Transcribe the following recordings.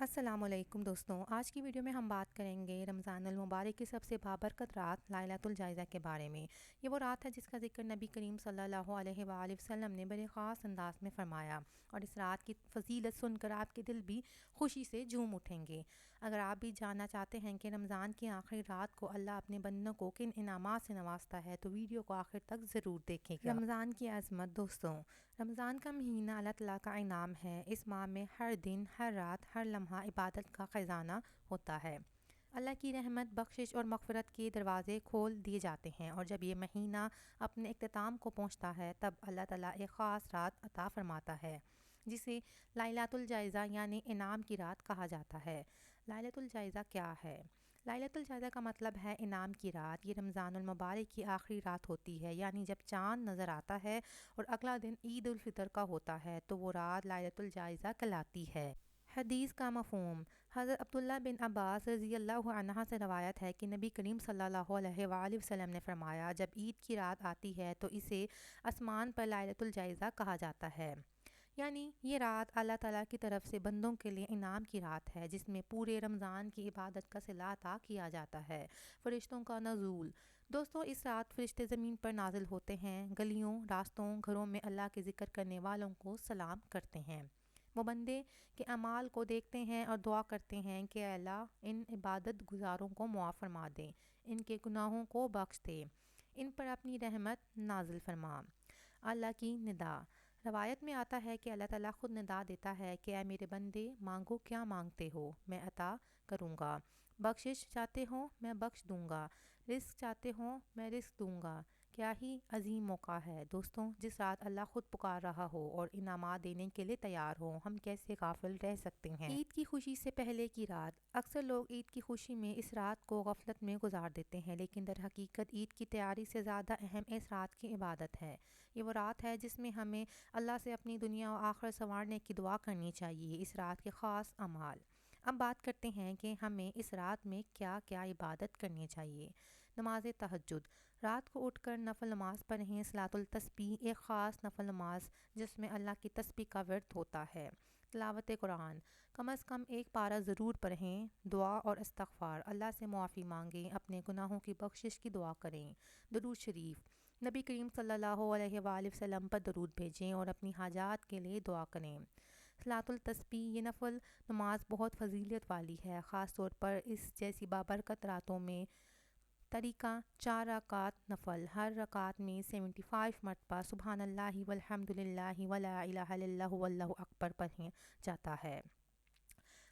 السلام علیکم دوستوں، آج کی ویڈیو میں ہم بات کریں گے رمضان المبارک کی سب سے بابرکت رات لیلۃ الجائزہ کے بارے میں۔ یہ وہ رات ہے جس کا ذکر نبی کریم صلی اللہ علیہ وآلہ وسلم نے بڑے خاص انداز میں فرمایا، اور اس رات کی فضیلت سن کر آپ کے دل بھی خوشی سے جھوم اٹھیں گے۔ اگر آپ بھی جاننا چاہتے ہیں کہ رمضان کی آخری رات کو اللہ اپنے بندوں کو کن انعامات سے نوازتا ہے تو ویڈیو کو آخر تک ضرور دیکھیں گا۔ رمضان کی عظمت۔ دوستوں، رمضان کا مہینہ اللہ تعالیٰ کا انعام ہے۔ اس ماہ میں ہر دن، ہر رات، ہر لمحہ عبادت کا خزانہ ہوتا ہے۔ اللہ کی رحمت، بخشش اور مغفرت کے دروازے کھول دیے جاتے ہیں، اور جب یہ مہینہ اپنے اختتام کو پہنچتا ہے تب اللہ تعالیٰ ایک خاص رات عطا فرماتا ہے جسے لیلۃ الجائزہ یعنی انعام کی رات کہا جاتا ہے۔ لیلۃ الجائزہ کیا ہے؟ لیلۃ الجائزہ کا مطلب ہے انعام کی رات۔ یہ رمضان المبارک کی آخری رات ہوتی ہے، یعنی جب چاند نظر آتا ہے اور اگلا دن عید الفطر کا ہوتا ہے تو وہ رات لیلۃ الجائزہ کہلاتی ہے۔ حدیث کا مفہوم۔ حضرت عبداللہ بن عباس رضی اللہ عنہ سے روایت ہے کہ نبی کریم صلی اللہ علیہ وآلہ وسلم نے فرمایا، جب عید کی رات آتی ہے تو اسے آسمان پر لیلۃ الجائزہ کہا جاتا ہے، یعنی یہ رات اللہ تعالیٰ کی طرف سے بندوں کے لیے انعام کی رات ہے جس میں پورے رمضان کی عبادت کا صلہ عطا کیا جاتا ہے۔ فرشتوں کا نزول۔ دوستوں، اس رات فرشتے زمین پر نازل ہوتے ہیں، گلیوں، راستوں، گھروں میں اللہ کے ذکر کرنے والوں کو سلام کرتے ہیں۔ وہ بندے کے اعمال کو دیکھتے ہیں اور دعا کرتے ہیں کہ اے اللہ ان عبادت گزاروں کو معاف فرما دے، ان کے گناہوں کو بخش دے، ان پر اپنی رحمت نازل فرما۔ اللہ کی ندا۔ روایت میں آتا ہے کہ اللہ تعالیٰ خود ندا دیتا ہے کہ اے میرے بندے، مانگو کیا مانگتے ہو، میں عطا کروں گا۔ بخشش چاہتے ہو، میں بخش دوں گا۔ رزق چاہتے ہو، میں رزق دوں گا۔ کیا ہی عظیم موقع ہے دوستوں، جس رات اللہ خود پکار رہا ہو اور انعامات دینے کے لیے تیار ہو، ہم کیسے غافل رہ سکتے ہیں۔ عید کی خوشی سے پہلے کی رات۔ اکثر لوگ عید کی خوشی میں اس رات کو غفلت میں گزار دیتے ہیں، لیکن در حقیقت عید کی تیاری سے زیادہ اہم اس رات کی عبادت ہے۔ یہ وہ رات ہے جس میں ہمیں اللہ سے اپنی دنیا و آخرت سنوارنے کی دعا کرنی چاہیے۔ اس رات کے خاص اعمال۔ اب بات کرتے ہیں کہ ہمیں اس رات میں کیا کیا عبادت کرنی چاہیے۔ نماز تہجد۔ رات کو اٹھ کر نفل نماز پڑھیں۔ صلاۃ التسبیح ایک خاص نفل نماز جس میں اللہ کی تسبیح کا ورد ہوتا ہے۔ تلاوت قرآن۔ کم از کم ایک پارہ ضرور پڑھیں۔ دعا اور استغفار۔ اللہ سے معافی مانگیں، اپنے گناہوں کی بخشش کی دعا کریں۔ درود شریف۔ نبی کریم صلی اللہ علیہ وآلہ وسلم پر درود بھیجیں اور اپنی حاجات کے لیے دعا کریں۔ صلاۃ التسبیح۔ یہ نفل نماز بہت فضیلت والی ہے، خاص طور پر اس جیسی بابرکت راتوں میں۔ طریقہ: 4 رکعت نفل، ہر رکعت میں 75 مرتبہ سبحان اللہ والحمد للہ ولا الہ الا اللہ واللہ اکبر پڑھا جاتا ہے۔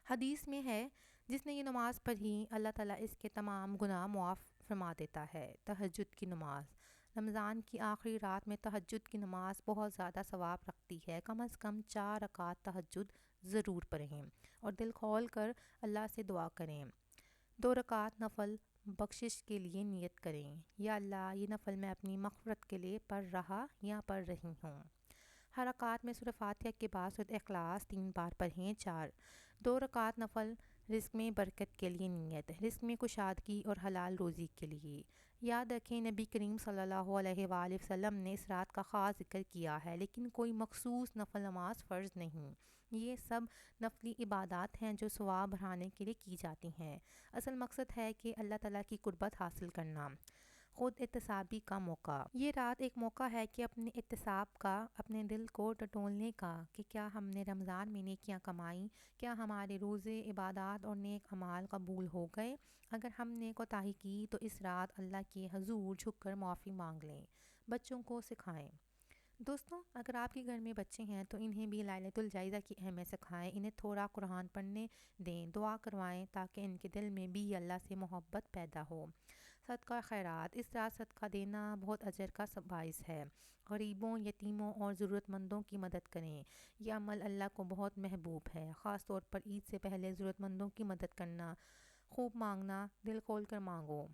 حدیث میں ہے، جس نے یہ نماز پڑھی اللہ تعالیٰ اس کے تمام گناہ معاف فرما دیتا ہے۔ تہجد کی نماز۔ رمضان کی آخری رات میں تہجد کی نماز بہت زیادہ ثواب رکھتی ہے۔ کم از کم 4 رکعت تہجد ضرور پڑھیں اور دل کھول کر اللہ سے دعا کریں۔ 2 رکعت نفل بخشش کے لیے نیت کریں، یا اللہ یہ نفل میں اپنی مغفرت کے لیے پڑھ رہا یا پڑھ رہی ہوں۔ ہر رکعت میں سورہ فاتحہ کے بعد سورہ اخلاص 3 بار پڑھیں۔ 4 2 رکعت نفل رزق میں برکت کے لیے نیت، رزق میں کشادگی اور حلال روزی کے لیے۔ یاد رکھیں، نبی کریم صلی اللہ علیہ وآلہ وسلم نے اس رات کا خاص ذکر کیا ہے، لیکن کوئی مخصوص نفل نماز فرض نہیں۔ یہ سب نفلی عبادات ہیں جو ثواب بڑھانے کے لیے کی جاتی ہیں۔ اصل مقصد ہے کہ اللہ تعالیٰ کی قربت حاصل کرنا۔ خود احتسابی کا موقع۔ یہ رات ایک موقع ہے کہ اپنے احتساب کا، اپنے دل کو ٹٹولنے کا کہ کیا ہم نے رمضان میں نیکیاں کمائیں، کیا ہمارے روزے، عبادات اور نیک اعمال قبول ہو گئے۔ اگر ہم نے کوتاہی کی تو اس رات اللہ کے حضور جھک کر معافی مانگ لیں۔ بچوں کو سکھائیں۔ دوستوں، اگر آپ کے گھر میں بچے ہیں تو انہیں بھی لیلۃ الجائزہ کی اہمیت سکھائیں، انہیں تھوڑا قرآن پڑھنے دیں، دعا کروائیں تاکہ ان کے دل میں بھی اللہ سے محبت پیدا ہو۔ صدقہ خیرات۔ اس رات صدقہ دینا بہت اجر کا باعث ہے۔ غریبوں، یتیموں اور ضرورت مندوں کی مدد کریں۔ یہ عمل اللہ کو بہت محبوب ہے، خاص طور پر عید سے پہلے ضرورت مندوں کی مدد کرنا۔ خوب مانگنا، دل کھول کر مانگو،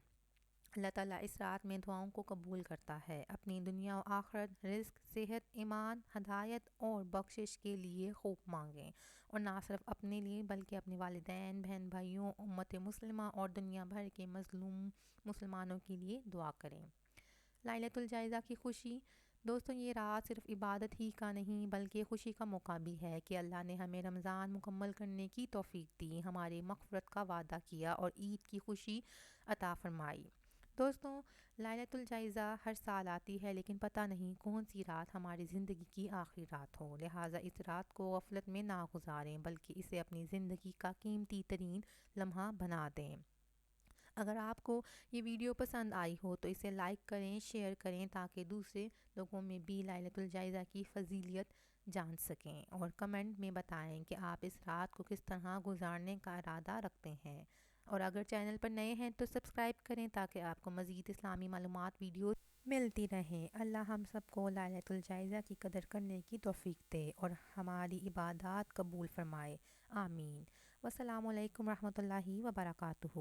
اللہ تعالیٰ اس رات میں دعاؤں کو قبول کرتا ہے۔ اپنی دنیا و آخرت، رزق، صحت، ایمان، ہدایت اور بخشش کے لیے خوب مانگیں، اور نہ صرف اپنے لیے بلکہ اپنے والدین، بہن بھائیوں، امت مسلمہ اور دنیا بھر کے مظلوم مسلمانوں کے لیے دعا کریں۔ لیلۃ الجائزہ کی خوشی۔ دوستوں یہ رات صرف عبادت ہی کا نہیں بلکہ خوشی کا موقع بھی ہے کہ اللہ نے ہمیں رمضان مکمل کرنے کی توفیق دی، ہماری مغفرت کا وعدہ کیا اور عید کی خوشی عطا فرمائی۔ دوستوں، لائلۃ الجائزہ ہر سال آتی ہے لیکن پتہ نہیں کون سی رات ہماری زندگی کی آخری رات ہو، لہٰذا اس رات کو غفلت میں نہ گزاریں بلکہ اسے اپنی زندگی کا قیمتی ترین لمحہ بنا دیں۔ اگر آپ کو یہ ویڈیو پسند آئی ہو تو اسے لائک کریں، شیئر کریں تاکہ دوسرے لوگوں میں بھی لائلۃ الجائزہ کی فضیلت جان سکیں، اور کمنٹ میں بتائیں کہ آپ اس رات کو کس طرح گزارنے کا ارادہ رکھتے ہیں۔ اور اگر چینل پر نئے ہیں تو سبسکرائب کریں تاکہ آپ کو مزید اسلامی معلومات ویڈیو ملتی رہیں۔ اللہ ہم سب کو لائلۃ الجائزہ کی قدر کرنے کی توفیق دے اور ہماری عبادات قبول فرمائے، آمین۔ والسلام علیکم ورحمۃ اللہ وبرکاتہ۔